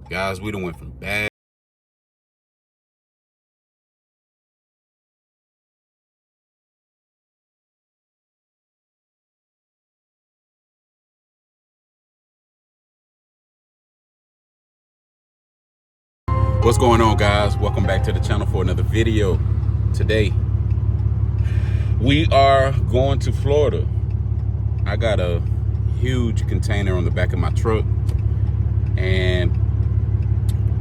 Guys, we done went from bad. What's going on, guys? Welcome back to the channel for another video. Today, we are going to Florida. I got a huge container on the back of my truck, and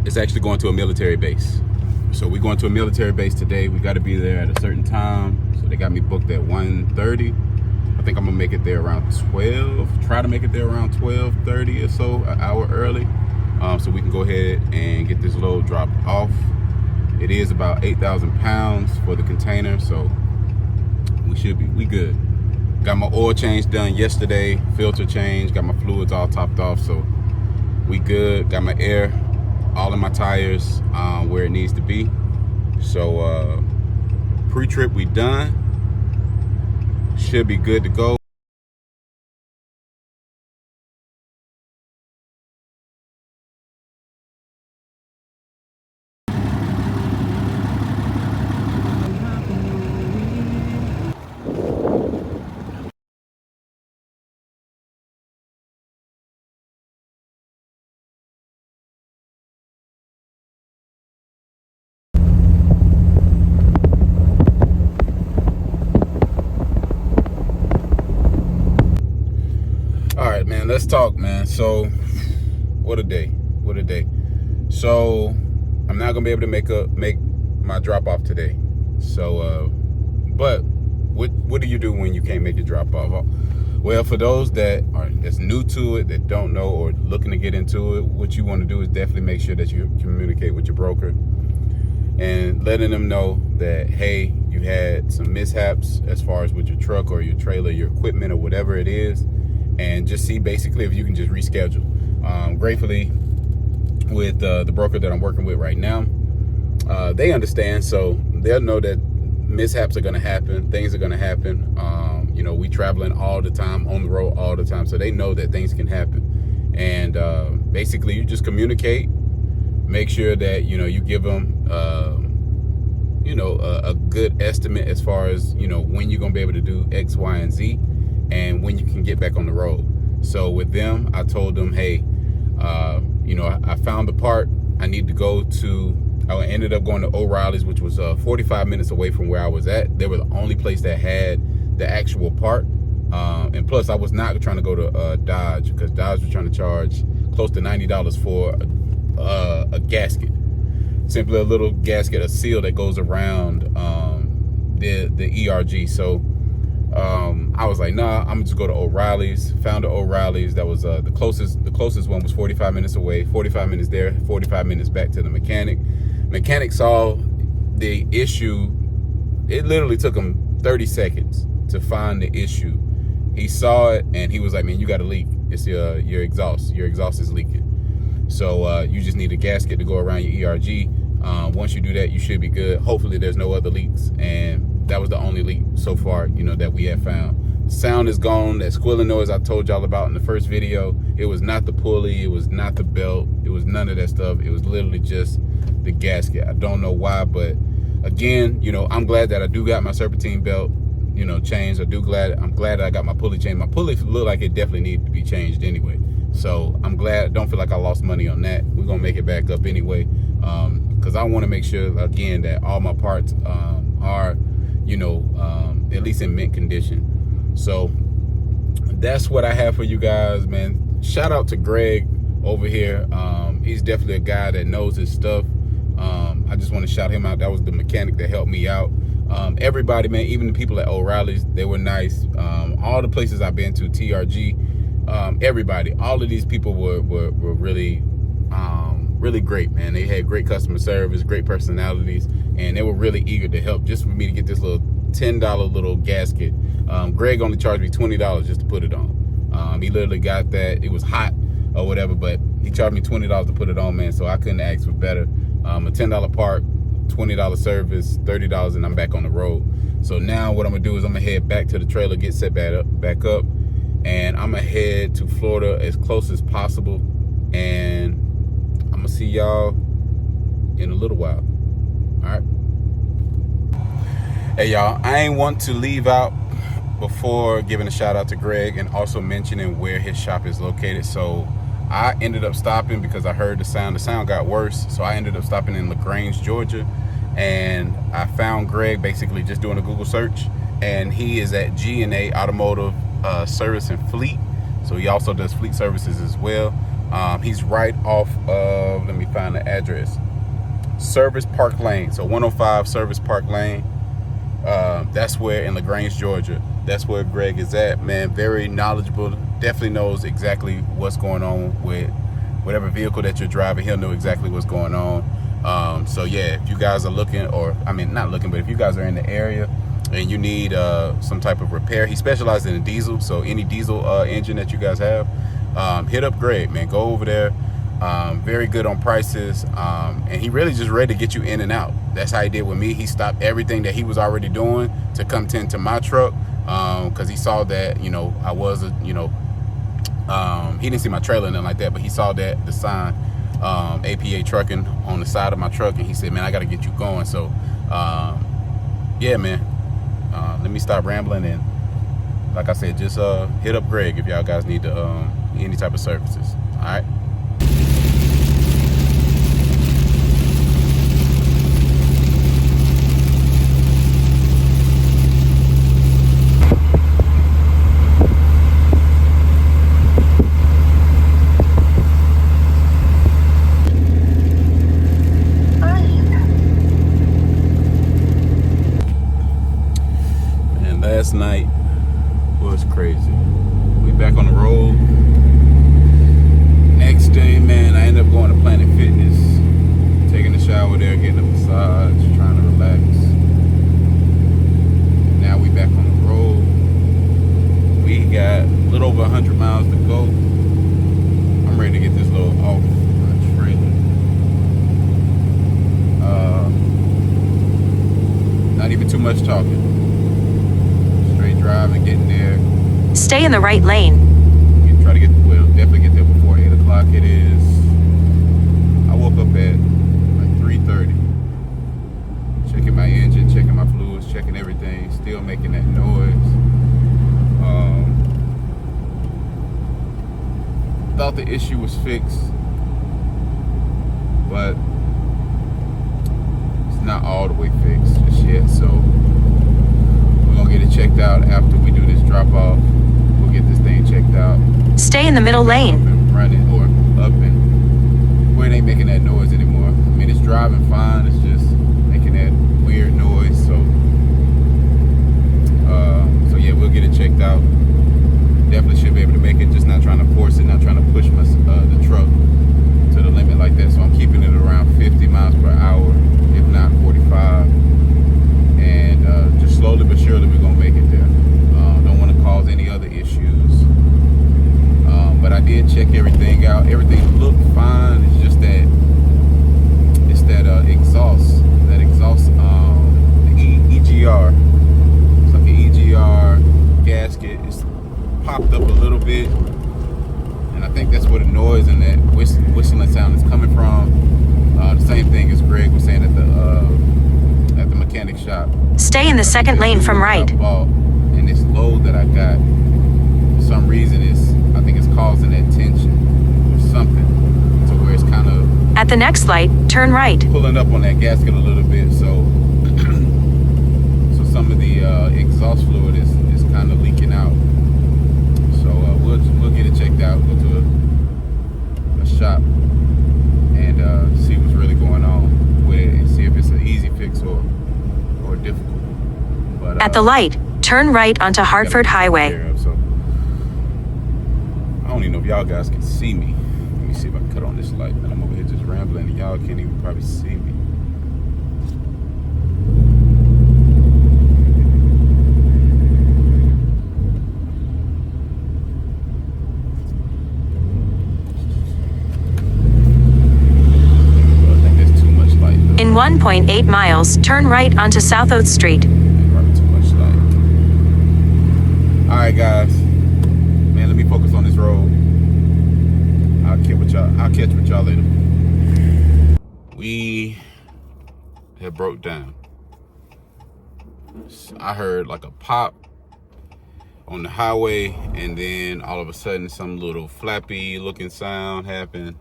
it's actually going to a military base. So we're going to a military base today. We got to be there at a certain time. So they got me booked at 1:30. I think I'm gonna make it there around 12. Try to make it there around 12:30 or so, an hour early, so we can go ahead and get this load dropped off. It is about 8,000 pounds for the container, so we good. Got my oil change done yesterday, filter change, got my fluids all topped off, so we good. Got my air all in my tires where it needs to be. So pre-trip we done. Should be good to go. All right, man, let's talk, man. So what a day. So I'm not gonna be able to make my drop off today. So but what do you do when you can't make your drop off? Well, for those that's new to it, that don't know or looking to get into it, what you want to do is definitely make sure that you communicate with your broker and letting them know that, hey, you had some mishaps as far as with your truck or your trailer, your equipment or whatever it is, and just see basically if you can just reschedule. Gratefully, with the broker that I'm working with right now, they understand, so they'll know that mishaps are going to happen, things are going to happen. You know, we traveling all the time, on the road all the time, so they know that things can happen. And basically, you just communicate, make sure that you give them a good estimate as far as when you're gonna be able to do X, Y, and Z, and when you can get back on the road. So with them, I told them, hey, I found the part I need to go to. I ended up going to O'Reilly's, which was 45 minutes away from where I was at. They were the only place that had the actual part. And plus, I was not trying to go to Dodge, because Dodge was trying to charge close to $90 for a gasket. Simply a little gasket, a seal that goes around the ERG. So I was like, nah, I'm just go to O'Reilly's. Found the O'Reilly's. That was the closest one was 45 minutes away. 45 minutes there, 45 minutes back to the mechanic. Mechanic saw the issue. It literally took him 30 seconds to find the issue. He saw it and he was like, man, you got a leak. It's your exhaust. Your exhaust is leaking. So you just need a gasket to go around your ERG. Once you do that, you should be good. Hopefully there's no other leaks. And that was the only leak so far, that we have found. Sound is gone. That squealing noise I told y'all about in the first video, it was not the pulley, it was not the belt, it was none of that stuff. It was literally just the gasket. I don't know why, but again, I'm glad that I do got my serpentine belt, changed. I'm glad that I got my pulley changed. My pulley looked like it definitely needed to be changed anyway. So I'm glad. I don't feel like I lost money on that. We're gonna make it back up anyway, because I want to make sure again that all my parts are, at least in mint condition. So that's what I have for you guys, man. Shout out to Greg over here. He's definitely a guy that knows his stuff. I just want to shout him out. That was the mechanic that helped me out. Everybody, man, even the people at O'Reilly's, they were nice. All the places I've been to, TRG, everybody, all of these people were really really great, man. They had great customer service, great personalities, and they were really eager to help just for me to get this little $10 little gasket. Greg only charged me $20 just to put it on. He literally got that. It was hot or whatever, but he charged me $20 to put it on, man, so I couldn't ask for better. A $10 part, $20 service, $30, and I'm back on the road. So now what I'm gonna do is I'm gonna head back to the trailer, get set back up, and I'm gonna head to Florida as close as possible, and I'm gonna see y'all in a little while. All right. Hey, y'all, I ain't want to leave out before giving a shout out to Greg and also mentioning where his shop is located. So I ended up stopping because I heard the sound. The sound got worse. So I ended up stopping in LaGrange, Georgia. And I found Greg basically just doing a Google search. And he is at G&A Automotive Service and Fleet. So he also does fleet services as well. He's right off of, let me find the address, Service Park Lane. So 105 Service Park Lane. That's where in LaGrange, Georgia. That's where Greg is at, man. Very knowledgeable. Definitely knows exactly what's going on with whatever vehicle that you're driving. He'll know exactly what's going on. So yeah, if you guys are looking, or I mean not looking, but if you guys are in the area and you need some type of repair, he specializes in diesel. So any diesel engine that you guys have, hit up Greg, man. Go over there. Very good on prices, and he really just ready to get you in and out. That's how he did with me. He stopped everything that he was already doing to come tend to my truck, because he saw that, you know, I was he didn't see my trailer and nothing like that, but he saw that the sign, APA Trucking, on the side of my truck, and he said, man, I got to get you going. So yeah, man, let me stop rambling, and like I said, just hit up Greg if y'all guys need to any type of services. All right. Last night was crazy. We back on the road. Next day, man, I ended up going to Planet Fitness, taking a shower there, getting a massage, trying to relax. And now we back on the road. We got a little over 100 miles to go. I'm ready to get this little off my trailer. Not even too much talking. Drive and getting there. Stay in the right lane. Try to definitely get there before 8 o'clock. It is, I woke up at like 3:30. Checking my engine, checking my fluids, checking everything, still making that noise. Thought the issue was fixed, but it's not all the way fixed just yet, so we'll get it checked out after we do this drop off. We'll get this thing checked out. Stay in the middle lane. Up and running, or up and where it ain't making that noise anymore. I mean, it's driving fine. It's just making that weird noise. So yeah, we'll get it checked out. Definitely should be able to make it. Just not trying to force it, not trying to push the truck to the limit like that. So I'm keeping it around 50 miles per hour, if not 45. And just slowly but surely we're gonna make it there. Don't want to cause any other issues, but I did check everything out. Everything looked fine. It's just that exhaust, the EGR. It's like an EGR gasket. It's popped up a little bit, and I think that's where the noise and that whistling sound is coming from. The same thing as Greg was saying at the mechanic shop. Stay in the second lane from right. And this load that I got, for some reason, I think it's causing that tension or something, to where it's kind of at the next light, turn right. Pulling up on that gasket a little bit, so some of the exhaust fluid is kind of leaking out. So we'll get it checked out, go to a shop and see what's really going on with it, and see if it's an easy fix or difficult. But at the light, turn right onto Hartford Highway. So I don't even know if y'all guys can see me. Let me see if I can cut on this light. And I'm over here just rambling, and y'all can't even probably see me. In 1.8 miles, turn right onto South Oath Street. Alright guys, man, let me focus on this road. I'll catch with y'all later. we had broke down. I heard like a pop on the highway, and then all of a sudden some little flappy looking sound happened,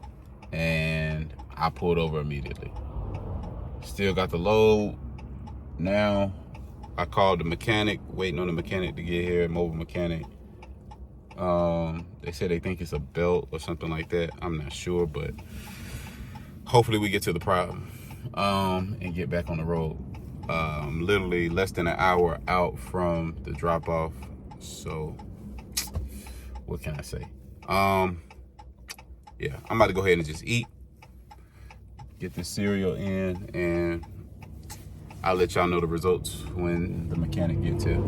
and I pulled over immediately. Still got the load. Now I called the mechanic, waiting on the mechanic to get here, mobile mechanic. They said they think it's a belt or something like that. I'm not sure, but hopefully we get to the problem and get back on the road. Literally less than an hour out from the drop off. So what can I say? Yeah, I'm about to go ahead and just eat, get this cereal in, and I'll let y'all know the results when the mechanic gets here.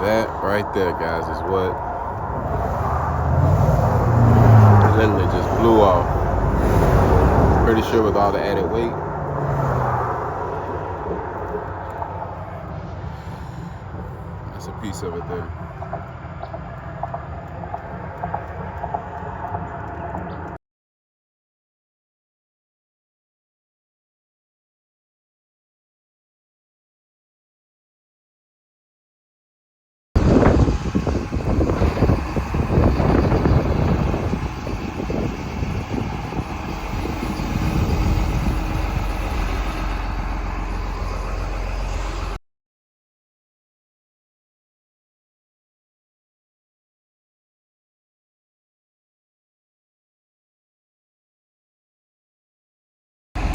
That right there, guys, is what literally just blew off. Pretty sure with all the added weight. That's a piece of it there.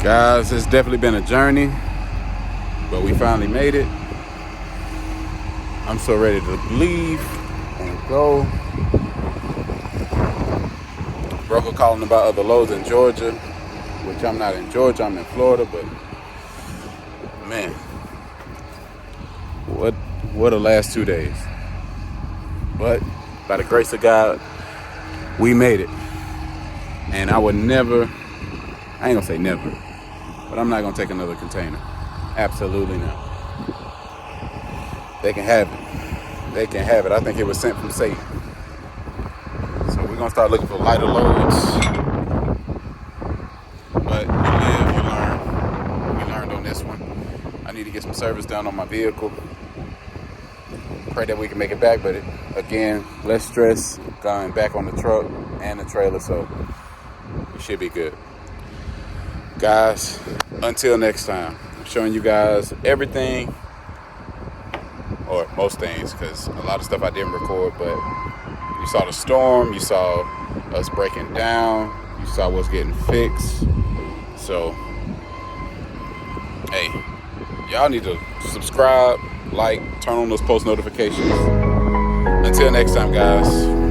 Guys, it's definitely been a journey, but we finally made it. I'm so ready to leave and go. Broker calling about other loads in Georgia, which I'm not in Georgia, I'm in Florida, but man, what a last 2 days. But by the grace of God, we made it. And I would never, I ain't gonna say never, but I'm not gonna take another container. Absolutely not. They can have it. They can have it. I think it was sent from Satan. So we're gonna start looking for lighter loads. But you live, you learn. We learned on this one. I need to get some service done on my vehicle. Pray that we can make it back, but again, less stress going back on the truck and the trailer, so we should be good. Guys, until next time, I'm showing you guys everything, or most things, because a lot of stuff I didn't record, but you saw the storm, you saw us breaking down, you saw what's getting fixed. So, hey, y'all need to subscribe, like, turn on those post notifications. Until next time, guys.